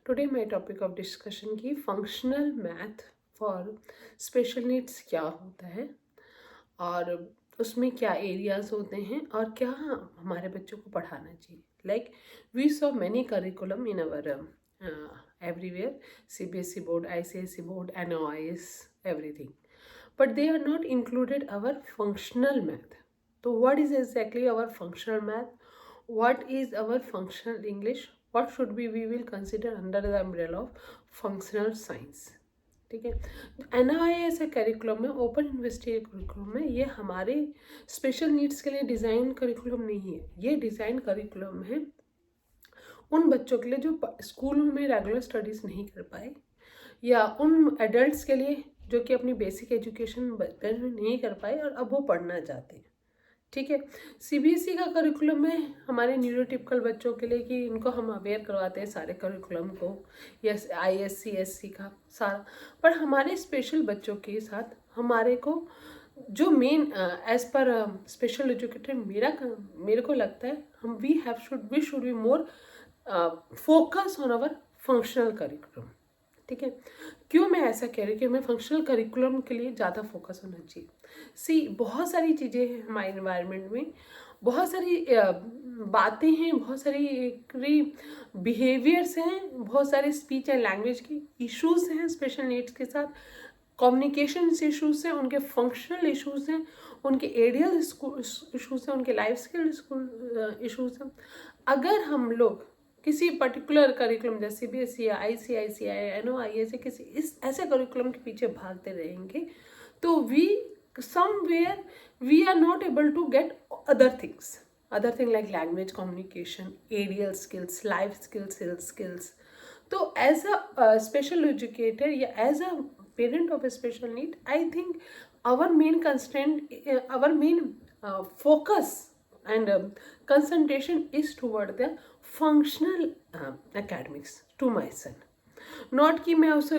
Today my topic of discussion की functional math for special needs क्या होता है और उसमें क्या एरियाज होते हैं और क्या हमारे बच्चों को पढ़ाना चाहिए. Like we saw many curriculum in our everywhere, CBSE board, ICSE board, NOIS, everything, but they are not included our functional math. So what is exactly our functional math? What is our functional English? What should we will consider under the umbrella of functional science. ठीक है. NIIS curriculum में, open university curriculum में, ये हमारे special needs के लिए design curriculum नहीं है. ये डिज़ाइन करिकुलम है उन बच्चों के लिए जो स्कूलों में रेगुलर स्टडीज़ नहीं कर पाए, या उन एडल्ट्स के लिए जो कि अपनी बेसिक एजुकेशन बचपन में नहीं कर पाए और अब वो पढ़ना चाहते हैं. ठीक है. CBSE का करिकुलम में हमारे न्यूरोटिपिकल बच्चों के लिए कि इनको हम अवेयर करवाते हैं सारे करिकुलम को, या ISC SC का सारा. पर हमारे स्पेशल बच्चों के साथ हमारे को जो main as per special educator मेरे को लगता है हम we should be more focus on our functional curriculum. ठीक है. क्यों मैं ऐसा कह रही हूँ कि हमें फंक्शनल करिकुलम के लिए ज़्यादा फोकस होना चाहिए. बहुत सारी चीज़ें हैं हमारे इन्वायरमेंट में, बहुत सारी बातें हैं, बहुत सारी बिहेवियर्स हैं, बहुत सारे स्पीच एंड लैंग्वेज के इश्यूज हैं स्पेशल नीड्स के साथ, कम्युनिकेशन इश्यूज हैं, उनके फंक्शनल इश्यूज हैं, उनके एरियल इश्यूज हैं, उनके लाइफ स्किल इश्यूज हैं. अगर हम लोग किसी पर्टिकुलर करिकुलम जैसे CBSE या ICICI NOIS किसी इस ऐसे करिकुलम के पीछे भागते रहेंगे तो somewhere we are not able to get other things like language communication, aerial skills, life skills. तो एज अ स्पेशल एजुकेटर या as a parent of a special need, I think our main constraint, our main focus and concentration is toward the functional academics to my son. Not कि मैं उसे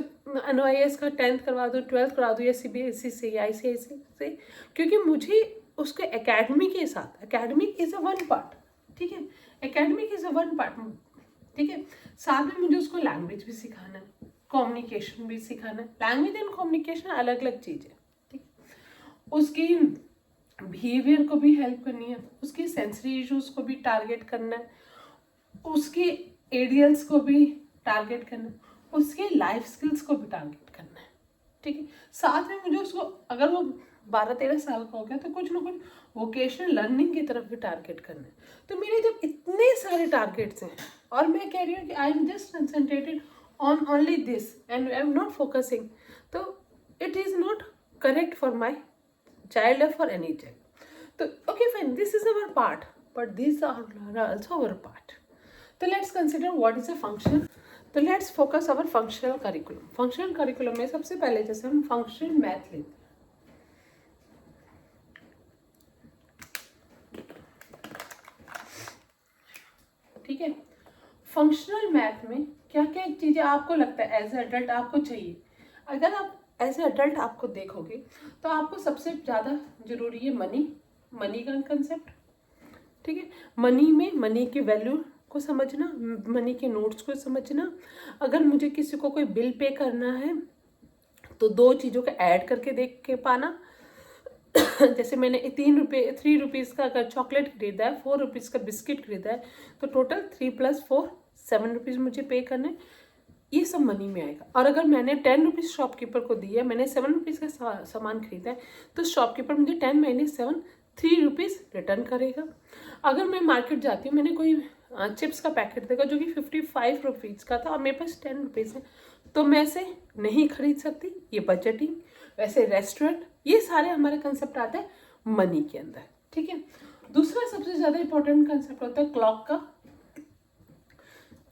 NOIS का 10th करवा दूँ, 12th करवा दूँ, या CBSE से या ICISI से, क्योंकि मुझे उसके एकेडमी के साथ, academic is a one part. ठीक है. Academic is a one part. ठीक है. साथ में मुझे उसको लैंग्वेज भी सिखाना है, कम्युनिकेशन भी सिखाना है. लैंग्वेज एंड कम्युनिकेशन अलग अलग चीज़ है. ठीक. उसकी बिहेवियर को भी हेल्प करनी है, उसकी सेंसरी इश्यूज को भी टारगेट करना है, उसके एरियल्स को भी टारगेट करना है, उसके लाइफ स्किल्स को भी टारगेट करना है. ठीक है. साथ में मुझे उसको, अगर वो 12-13 साल का हो गया, तो कुछ ना कुछ वोकेशनल लर्निंग की तरफ भी टारगेट करना है. तो मेरे जब इतने सारे टारगेट्स हैं और मैं कह रही हूँ कि I am just concentrated on only this and I am not focusing, तो it is not correct for my child or for any child. So okay, fine, this is our part, but these are also our part. So let's consider what is a function. तो let's focus our functional curriculum. Functional curriculum में सबसे पहले जैसे हम functional math लेते हैं. ठीक है. फंक्शनल मैथ में क्या क्या चीज़ें आपको लगता है एज ए अडल्ट आपको चाहिए. अगर आप एज ए अडल्ट आपको देखोगे तो आपको सबसे ज़्यादा ज़रूरी है मनी का कंसेप्ट. ठीक है. मनी की वैल्यू को समझना, मनी के नोट्स को समझना. अगर मुझे किसी को कोई बिल पे करना है तो 2 चीज़ों को ऐड करके देख के पाना. जैसे मैंने 3 रुपीज़ का अगर चॉकलेट खरीदा है, 4 रुपीज़ का बिस्किट खरीदा है, तो टोटल 3 + 4 7 रुपीज़ मुझे पे करने. ये सब मनी में आएगा. और अगर मैंने 10 रुपीज़ शॉपकीपर को दिया, मैंने 7 रुपीज़ का सामान खरीदा है, तो शॉपकीपर मुझे 10 - 7 3 रुपीज़ रिटर्न करेगा. अगर मैं मार्केट जाती हूँ, मैंने कोई चिप्स का पैकेट देखा जो कि 55 रुपीज़ का था और मेरे पास 10 रुपीज़ है, तो मैं इसे नहीं खरीद सकती. ये बजटिंग. वैसे रेस्टोरेंट, ये सारे हमारे कंसेप्ट आते हैं मनी के अंदर. ठीक है. दूसरा सबसे ज़्यादा इंपॉर्टेंट कंसेप्ट होता है क्लॉक का.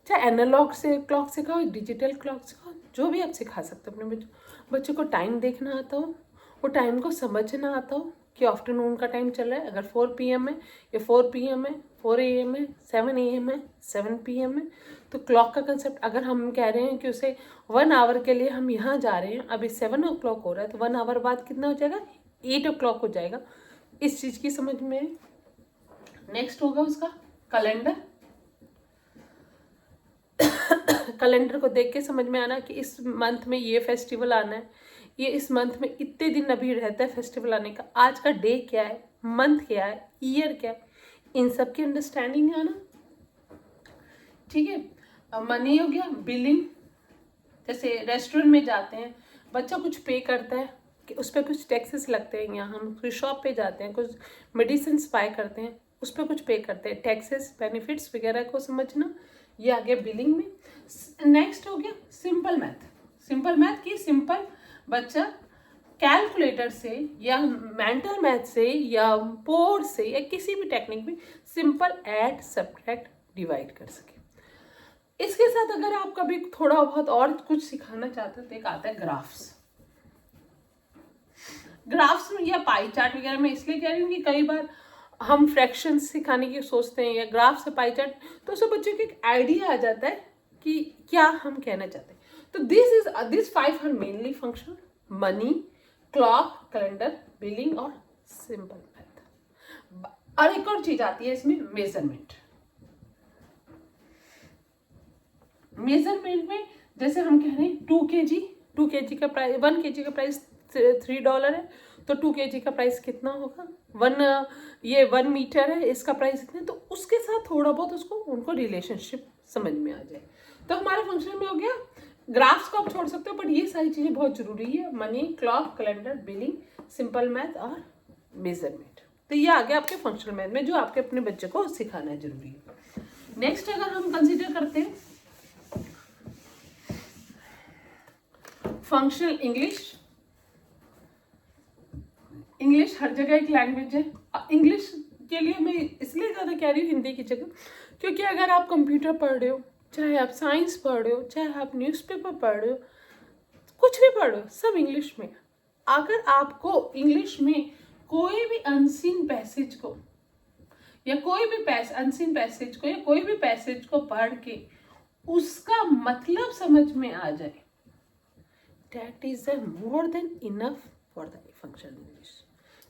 चाहे एनालॉग से क्लॉक सिखाओ, डिजिटल क्लॉक सिखाओ, जो भी आप सिखा सकते हो अपने बच्चों को. टाइम देखना आता हो, वो टाइम को समझना आता हो कि आफ्टरनून का टाइम चल रहा है, अगर 4 PM है या 4 PM है, 4 AM है, 7 AM है, 7 PM है, तो क्लॉक का कंसेप्ट. अगर हम कह रहे हैं कि उसे 1 आवर के लिए हम यहाँ जा रहे हैं, अभी 7 o'clock हो रहा है, तो 1 आवर बाद कितना हो जाएगा, 8 o'clock हो जाएगा. इस चीज़ की समझ में. नेक्स्ट होगा उसका कैलेंडर. कैलेंडर को देख के समझ में आना कि इस मंथ में ये फेस्टिवल आना है, ये इस मंथ में इतने दिन अभी रहता है फेस्टिवल आने का, आज का डे क्या है, मंथ क्या है, ईयर क्या है, इन सब की अंडरस्टैंडिंग आना। ठीक है। मनी हो गया, बिलिंग, जैसे रेस्टोरेंट में जाते हैं, बच्चा कुछ पे करता है कि उस पर कुछ टैक्सेस लगते हैं, या हम कोई शॉप पे जाते हैं, कुछ मेडिसिन बाय करते हैं, उस पर कुछ पे करते हैं, टैक्सेस, बेनिफिट्स वगैरह को समझना, ये आ गया बिलिंग में। नेक्स्ट हो गया सिंपल मैथ। सिंपल मैथ की सिंपल बच्चा कैलकुलेटर से या मेंटल मैथ से या बोर्ड से या किसी भी टेक्निक में सिंपल ऐड, सब्ट्रैक्ट, डिवाइड कर सके। इसके साथ अगर आप कभी थोड़ा बहुत और कुछ सिखाना चाहते हो तो एक आता है ग्राफ्स। ग्राफ्स में या पाई चार्ट वगैरह में इसलिए कह रही हूँ कि कई बार हम फ्रैक्शंस सिखाने की सोचते हैं या ग्राफ से पाई चार्ट, तो उससे बच्चों को एक आइडिया आ जाता है कि क्या हम कहना चाहते हैं। तो this 5 are mainly function: money, clock, calendar, billing और सिंपल मैथ। और एक और चीज आती है इसमें, मेजरमेंट। मेजरमेंट में जैसे हम कह रहे हैं 2 kg का प्राइस, 1 kg का प्राइस $3 है, तो 2 kg का प्राइस कितना होगा, 1 मीटर है, इसका प्राइस इतने। तो उसके साथ थोड़ा बहुत उनको रिलेशनशिप समझ में आ जाए। तो हमारे फंक्शन में हो गया, ग्राफ्स को आप छोड़ सकते हो, बट ये सारी चीजें बहुत जरूरी है: money, clock, calendar, billing, simple math और मेजरमेंट। तो ये आ गया आपके फंक्शनल मैथ में जो आपके अपने बच्चे को सिखाना जरूरी है। नेक्स्ट अगर हम कंसिडर करते हैं फंक्शनल इंग्लिश। इंग्लिश हर जगह एक लैंग्वेज है। इंग्लिश के लिए मैं इसलिए ज़्यादा कह रही हूँ हिंदी की जगह, क्योंकि अगर आप कंप्यूटर पढ़ रहे हो, चाहे आप साइंस पढ़ रहे हो, चाहे आप न्यूज़पेपर पढ़ रहे हो, कुछ भी पढ़ रहे हो, सब इंग्लिश में। अगर आपको इंग्लिश में कोई भी अनसीन पैसेज को या कोई भी अनसीन पैसेज को या कोई भी पैसेज को पढ़ के उसका मतलब समझ में आ जाए, that is more than enough for the functional English।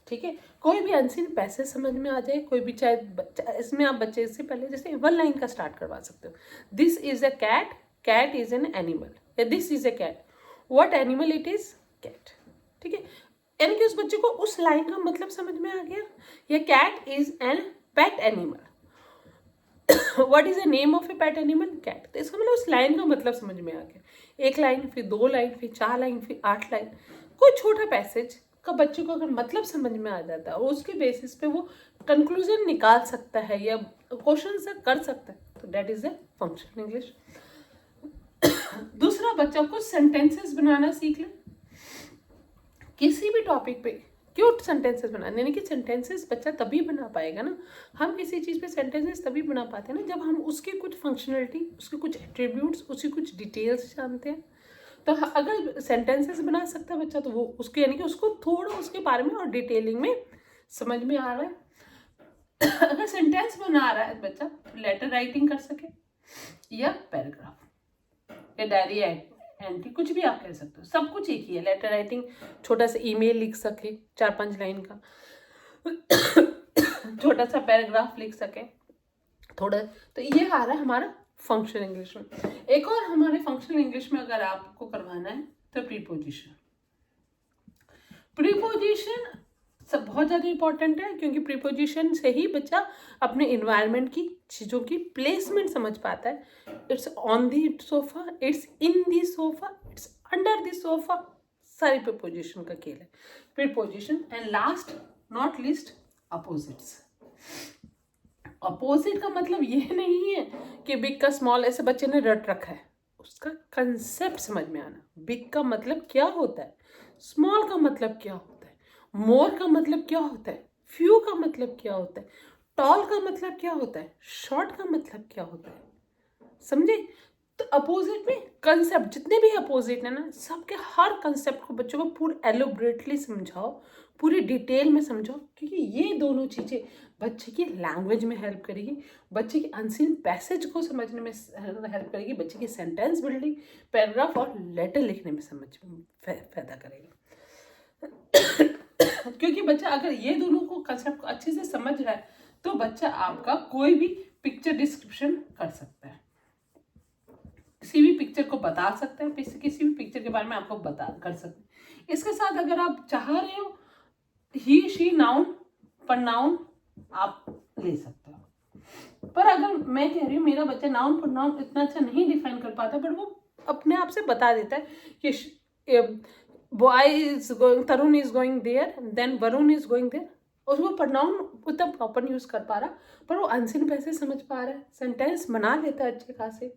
ठीक है, कोई भी अनसीन पैसेज समझ में आ जाए, कोई भी, चाहे इसमें आप बच्चे से पहले जैसे 1 लाइन का स्टार्ट करवा सकते हो, this is a cat, cat is an animal, या this is a cat, what animal it is, cat. ठीक है, यानी कि उस बच्चे को उस लाइन का मतलब समझ में आ गया। या cat is an pet animal, what is the name of a pet animal, cat. तो इसका मतलब उस लाइन का मतलब समझ में आ गया। 1 लाइन, फिर 2 लाइन, फिर 4 लाइन, फिर 8 लाइन, कोई छोटा पैसेज का बच्चे को अगर मतलब समझ में आ जाता है और उसके बेसिस पे वो कंक्लूजन निकाल सकता है या क्वेश्चन से कर सकता है, तो that is a functional English. दूसरा, बच्चा को सेंटेंसेस बनाना सीख ले किसी भी टॉपिक पे। क्यों सेंटेंसेस बनाने, यानी कि सेंटेंसेस बच्चा तभी बना पाएगा ना, हम किसी चीज़ पे सेंटेंसेस तभी बना पाते हैं ना जब हम उसकी कुछ फंक्शनलिटी, उसके कुछ एट्रीब्यूट्स, उसकी कुछ डिटेल्स जानते हैं। तो अगर सेंटेंसेस बना सकता है बच्चा, तो वो उसके, यानी कि उसको थोड़ा उसके बारे में और डिटेलिंग में समझ में आ रहा है। अगर सेंटेंस बना रहा है बच्चा, लेटर राइटिंग कर सके या पैराग्राफ या डायरी एंट्री, कुछ भी आप कह सकते हो, सब कुछ एक ही है। लेटर राइटिंग, छोटा सा ईमेल लिख सके 4-5 लाइन का, छोटा सा पैराग्राफ लिख सके थोड़ा, तो ये आ रहा है हमारा फंक्शनल इंग्लिश में। एक और हमारे फंक्शनल इंग्लिश में अगर आपको करवाना है तो प्रीपोजिशन। प्रीपोजिशन सब बहुत ज़्यादा इंपॉर्टेंट है, क्योंकि प्रीपोजिशन से ही बच्चा अपने इन्वायरमेंट की चीज़ों की प्लेसमेंट समझ पाता है। It's on the sofa, it's in the sofa, it's under the sofa, सारी प्रीपोजिशन का खेल है preposition. And last not least, opposites. Opposite का मतलब ये नहीं है कि बिग का स्मॉल ऐसे बच्चे ने रट रखा है, उसका कंसेप्ट समझ में आना। बिग का मतलब क्या होता है, स्मॉल का मतलब क्या होता है, मोर का मतलब क्या होता है, फ्यू का मतलब क्या होता है, टॉल का मतलब क्या होता है, शॉर्ट का मतलब क्या होता है, समझे। तो अपोजिट में कंसेप्ट, जितने भी अपोजिट है ना, सबके हर कंसेप्ट को बच्चों को पूरा एलोबरेटली समझाओ, पूरी डिटेल में समझाओ, क्योंकि ये दोनों चीज़ें बच्चे की लैंग्वेज में हेल्प करेगी, बच्चे की अनसीन पैसेज को समझने में हेल्प करेगी, बच्चे की सेंटेंस बिल्डिंग, पैराग्राफ और लेटर लिखने में समझ पैदा करेगी। क्योंकि बच्चा अगर ये दोनों को कंसेप्ट को अच्छे से समझ रहा है, तो बच्चा आपका कोई भी पिक्चर डिस्क्रिप्शन कर सकता है। किसी भी पिक्चर को बता सकते हैं, किसी भी पिक्चर के बारे में आपको बता कर सकते हैं। इसके साथ अगर आप चाह रहे हो ही शी नाउन प्रोनाउन आप ले सकते हो। पर अगर मैं कह रही हूँ मेरा बच्चा नाउन प्रोनाउन इतना अच्छा नहीं डिफाइन कर पाता, बट वो अपने आप से बता देता है कि boy is going, Tarun is going there, then Varun is going there, उसको प्रोनाउन उतना प्रॉपर यूज कर पा रहा, पर वो अनसिन पैसे समझ पा रहा है, सेंटेंस बना लेता है अच्छे खासे।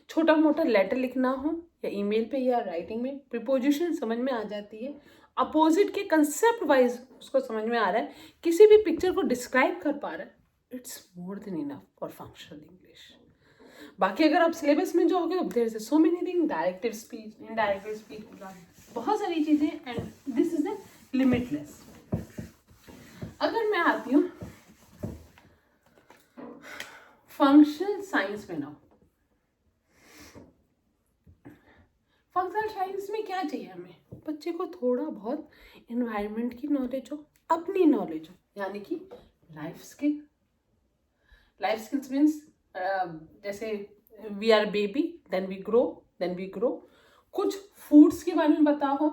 छोटा मोटा लेटर लिखना हो या ईमेल पे या राइटिंग में, प्रीपोजिशन समझ में आ जाती है, अपोजिट के कंसेप्ट वाइज उसको समझ में आ रहा है, किसी भी पिक्चर को डिस्क्राइब कर पा रहा है, it's more than enough for functional English. बाकी अगर आप सिलेबस में जाओगे तो there is so many thing, directive speech, indirective speech, बहुत सारी चीजें, and this is a limitless. अगर मैं आती हूँ फंक्शनल साइंस में ना, फंक्शनल साइंस में क्या चाहिए हमें, बच्चे को थोड़ा बहुत एनवायरनमेंट की नॉलेज हो, अपनी नॉलेज हो, यानी कि life skill. Life skills means जैसे we are baby then we grow, कुछ फूड्स के बारे में पता हो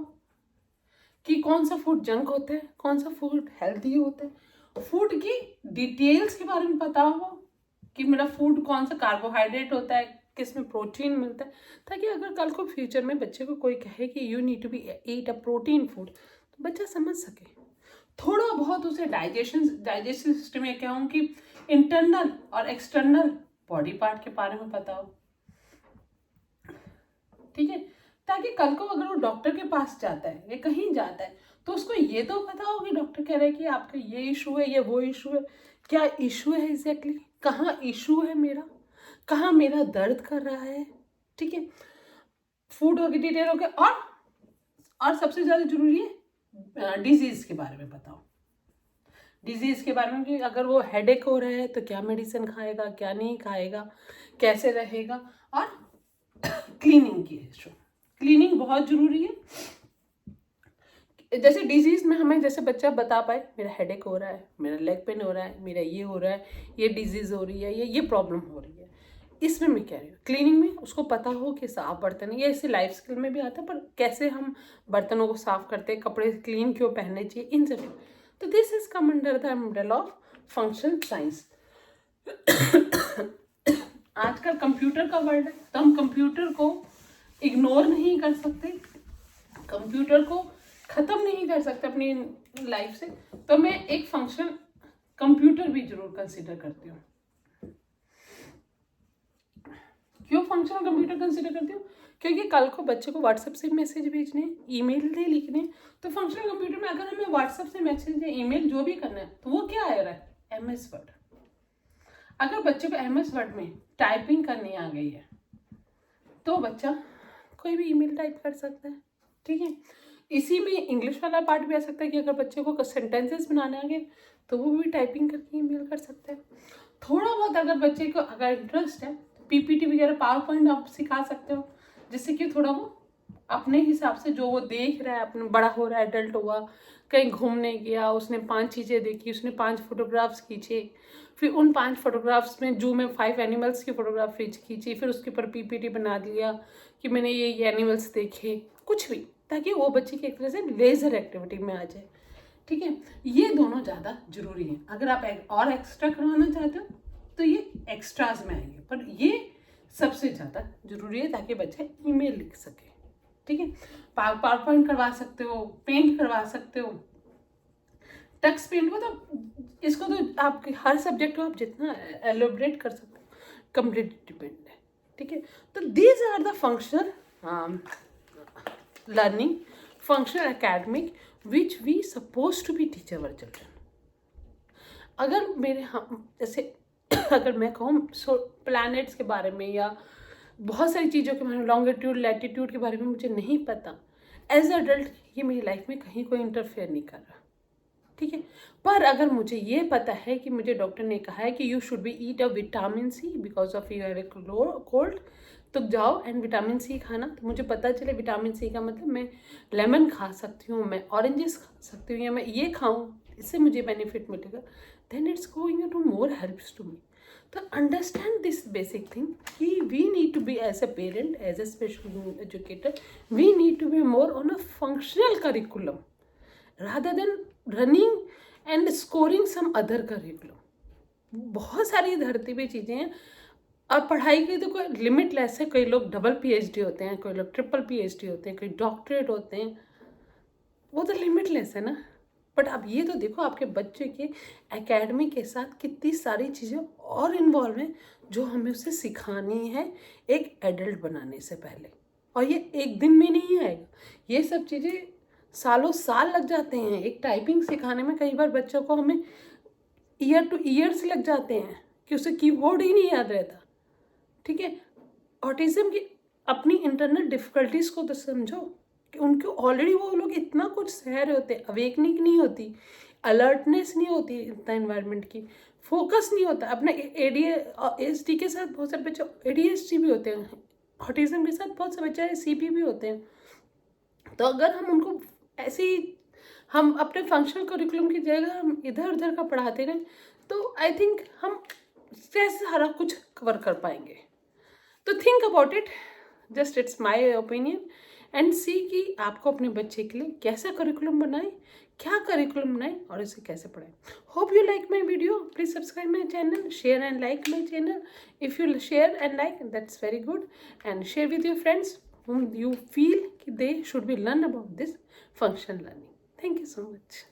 कि कौन सा फूड जंक होता है, कौन सा फूड हेल्थी होता है, फूड की डिटेल्स के बारे में पता हो कि मेरा फूड कौन सा कार्बोहाइड्रेट होता है, किस में प्रोटीन मिलता है, ताकि अगर कल को फ्यूचर में बच्चे को कोई कहे कि you need to be eat a protein food, तो बच्चा समझ सके। थोड़ा बहुत उसे डाइजेस्टिव सिस्टम में कहूँ कि इंटरनल और एक्सटर्नल बॉडी पार्ट के बारे में पता हो, ठीक है, ताकि कल को अगर वो डॉक्टर के पास जाता है या कहीं जाता है तो उसको ये तो पता हो कि डॉक्टर कह रहे हैं कि आपका ये इशू है, ये वो इशू है, क्या इशू है एग्जैक्टली, कहाँ इशू है मेरा, कहाँ मेरा दर्द कर रहा है, ठीक है। फूड हो गया, डिटेल हो गया, और सबसे ज़्यादा जरूरी है डिजीज़ के बारे में बताओ। डिजीज़ के बारे में कि अगर वो हेडेक हो रहा है तो क्या मेडिसिन खाएगा, क्या नहीं खाएगा, कैसे रहेगा, और क्लीनिंग की इशू, क्लीनिंग बहुत ज़रूरी है। जैसे डिजीज़ में हमें जैसे बच्चा बता पाए मेरा हेडेक हो रहा है, मेरा लेग पेन हो रहा है, मेरा ये हो रहा है, ये डिजीज़ हो रही है, ये प्रॉब्लम हो रही है, इसमें मैं कह रही हूँ क्लीनिंग में उसको पता हो कि साफ बर्तन, ये ऐसे लाइफ स्किल में भी आता है, पर कैसे हम बर्तनों को साफ करते हैं, कपड़े क्लीन क्यों पहनने चाहिए, इन सब। तो this is come under the umbrella of functional science. आजकल कंप्यूटर का वर्ल्ड है, तो हम कंप्यूटर को इग्नोर नहीं कर सकते, कंप्यूटर को ख़त्म नहीं कर सकते अपनी लाइफ से, तो मैं एक फंक्शन कंप्यूटर भी जरूर कंसिडर करती हूँ। क्यों फंक्शनल कंप्यूटर कंसिडर करती हूँ, क्योंकि कल को बच्चे को व्हाट्सएप से मैसेज भेजने, ईमेल नहीं लिखने, तो फंक्शनल कंप्यूटर में अगर हमें व्हाट्सएप से मैसेज या ईमेल जो भी करना है तो वो क्या आ रहा है, MS वर्ड। अगर बच्चे को MS वर्ड में टाइपिंग करनी आ गई है तो बच्चा कोई भी ईमेल टाइप कर सकता है, ठीक है। इसी में इंग्लिश वाला पार्ट भी आ सकता है कि अगर बच्चे को सेंटेंसेस बनाने आ गए तो वो भी टाइपिंग करके ईमेल कर सकता है। थोड़ा बहुत अगर बच्चे को अगर इंटरेस्ट है PPT वगैरह पावर पॉइंट आप सिखा सकते हो, जिससे कि थोड़ा वो अपने हिसाब से जो वो देख रहा है, अपने बड़ा हो रहा है, एडल्ट हुआ, कहीं घूमने गया, उसने 5 चीज़ें देखी, उसने 5 फोटोग्राफ्स खींचे, फिर उन 5 फोटोग्राफ्स में जू में 5 एनिमल्स की फोटोग्राफ खींची, फिर उसके ऊपर PPT बना दिया कि मैंने ये एनिमल्स देखे, कुछ भी, ताकि वो बच्चे की एक तरह से लेजर एक्टिविटी में आ जाए, ठीक है। ये दोनों ज़्यादा जरूरी हैं। अगर आप और एक्स्ट्रा करवाना चाहते हो तो ये एक्स्ट्राज में आएंगे, पर ये सबसे ज़्यादा जरूरी है ताकि बच्चे ईमेल लिख सके, ठीक है। पावर पॉइंट करवा सकते हो, पेंट करवा सकते हो, टक्स पेंट को तो इसको तो आप हर सब्जेक्ट को आप जितना एलोबरेट कर सकते हो, कंप्लीट डिपेंड है, ठीक है। तो these are the functional learning, functional academic which we suppose to be teach our children. अगर मेरे जैसे अगर मैं कहूँ प्लैनेट्स के बारे में या बहुत सारी चीज़ों के बारे में, लॉन्गिट्यूड लैटिट्यूड के बारे में मुझे नहीं पता, एज अडल्ट ये मेरी लाइफ में कहीं कोई इंटरफेयर नहीं कर रहा, ठीक है। पर अगर मुझे ये पता है कि मुझे डॉक्टर ने कहा है कि you should be eat a vitamin C because of you have a cold, तो जाओ एंड विटामिन C खाना, तो मुझे पता चले विटामिन C का मतलब मैं लेमन खा सकती हूँ, मैं ऑरेंजेस खा सकती हूँ, या मैं ये खाऊँ, इससे मुझे बेनिफिट मिलेगा, then it's going to more helps to me. तो अंडरस्टैंड दिस बेसिक थिंग कि we need to be as a parent, as a special educator, we need to be more on a functional curriculum rather than running and scoring some other curriculum. बहुत सारी धरती पे चीज़ें हैं और पढ़ाई की तो कोई लिमिटलेस है। कई लोग डबल पीएचडी होते हैं, कोई लोग ट्रिपल पीएचडी होते हैं, कोई डॉक्टरेट होते हैं, वो तो लिमिटलेस है ना। बट अब ये तो देखो आपके बच्चे के एकेडमी के साथ कितनी सारी चीज़ें और इन्वॉल्व हैं जो हमें उसे सिखानी है एक एडल्ट बनाने से पहले। और ये एक दिन में नहीं आएगा, ये सब चीज़ें सालों साल लग जाते हैं। एक टाइपिंग सिखाने में कई बार बच्चों को हमें ईयर टू ईयर्स लग जाते हैं कि उसे कीबोर्ड ही नहीं याद रहता। ठीक है, ऑटिज्म की अपनी इंटरनल डिफ़िकल्टीज़ को तो समझो कि उनको ऑलरेडी वो लोग इतना कुछ सह रहे होते हैं, अवेकनिंग नहीं होती, अलर्टनेस नहीं होती इतना इन्वायरमेंट की, फोकस नहीं होता। अपने ADHD के साथ बहुत सारे बच्चे ADHD भी होते हैं, ऑटिज्म के साथ बहुत से बच्चे CP भी होते हैं। तो अगर हम उनको ऐसे ही हम अपने फंक्शनल करिकुलम की जगह हम इधर उधर का पढ़ाते रहें तो आई थिंक हम कैसे सारा कुछ कवर कर पाएंगे। तो think about it, just it's my opinion, and see कि आपको अपने बच्चे के लिए कैसा करिकुलम बनाए, क्या करिकुलम बनाए और इसे कैसे पढ़ाएं। Hope you like my video, please subscribe my channel, share and like my channel. If you share and like that's very good, and share with your friends whom you feel they should be learn about this functional learning. Thank you so much.